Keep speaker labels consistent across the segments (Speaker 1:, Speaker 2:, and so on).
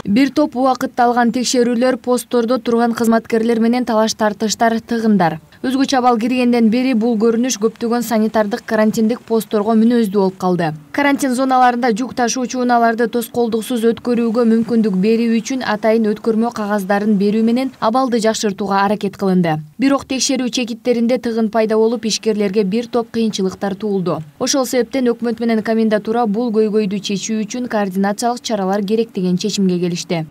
Speaker 1: Бир топ убакытталган текшерүүлөр, посттордо турган кызматкерлер менен талаш тартыштар тыгындар. Өзгөчө абал киргенден бери бул көрүнүш көптөгөн санитардык карантиндик постторго мүнөздүү болуп калды. Карантин зоналарында жүк ташуучу унааларды тоскоолдуксуз өткөрүүгө мүмкүндүк берүү үчүн атайын өткөрмө кагаздарын берүү менен абалды жакшыртууга аракет кылынды. Бирок текшерүү чекиттеринде тыгын пайда болуп, ишкерлерге бир топ кыйынчылыктар туулду. Ошол себептен өкмөт менен комендатура бул көйгөйдү чечүү үчүн координациялык чаралар керек деген чечимге келишти.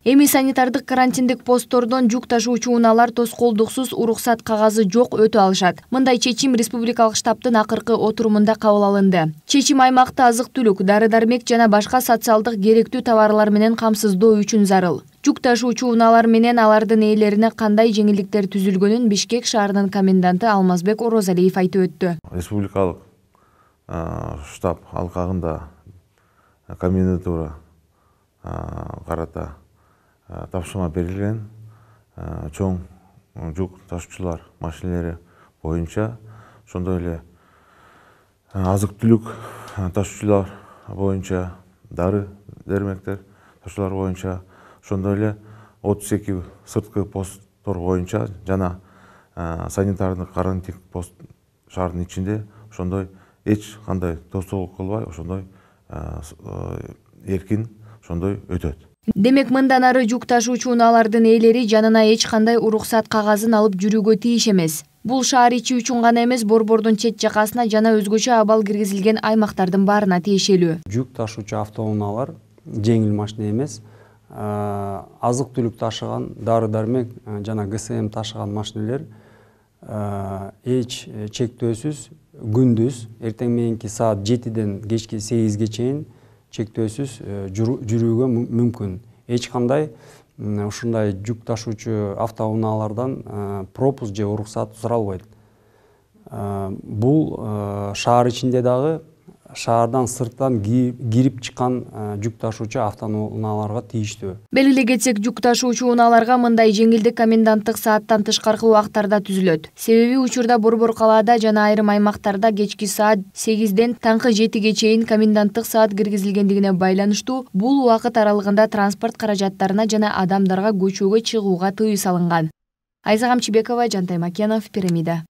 Speaker 1: Эми санитардык карантиндик посттордон жүк ташуучу унаалар тоскоолдуксуз уруксат кагазы жок өтө алышат. Мындай чечим республикалык штабтын акыркы отурумунда кабыл алынды. Чечим аймакта азык-түлүк, дары-дармек жана башка социалдык керектүү товарлар менен камсыздоо үчүн зарыл. Жүк ташуучу унаалар менен алардын ээлерине кандай жеңилдиктер түзүлгөнүн Бишкек шаарынын коменданты Алмазбек Орозалиев айтып өттү.
Speaker 2: Республикалык штаб алкагында комендатура карата тапшырма берилген чоң жүк ташуучулар машинелери боюнча, ошондой эле азык-түлүк ташуучулар боюнча, дары-дармектер ташуучулар боюнча, ошондой эле 32 сырткы посттор боюнча жана санитардык карантиндик пост шаардын ичинде ошондой эч кандай тоскоолдук кылбай, ошондой эркин ошондой өтөт.
Speaker 1: Демек, мындан ары жүк ташуучу унаалардын ээлери жанына эч кандай уруксат кагазын алып жүрүүгө тийиш эмес. Бул шаар ичи үчүн гана эмес, борбордун чет жакасына жана өзгөчө абал киргизилген аймактардын баарына тиешелүү.
Speaker 3: Жүк ташуучу автоунаалар жеңил машина эмес, азык-түлүк ташыган, дары-дармек жана ГСМ ташыган машинелер эч чектөөсүз күндүз эртең мененки саат 7ден кечки 8ге чейин чектөөсүз жүрүүгө мүмкүн. Эч кандай ушундай жүк ташуучу автоунаалардан пропуск же уруксат суралбайт. Бул шаар ичинде дагы шаардан сырттан кирип чыккан жүк ташуучу автоунааларга тийиштүү.
Speaker 1: Белгилей кетсек, жүк ташуучу унааларга мындай жеңилдик коменданттык сааттан тышкаркы убактарда түзүлөт. Себеби учурда Борбор калаада жана айрым аймактарда кечки саат 8ден таңкы 7ге чейин коменданттык саат киргизилгендигине байланыштуу бул убакыт аралыгында транспорт каражаттарына жана адамдарга көчөгө чыгууга тыюу салынган. Айза Камчыбекова, Жантай Макенов, Пирамида.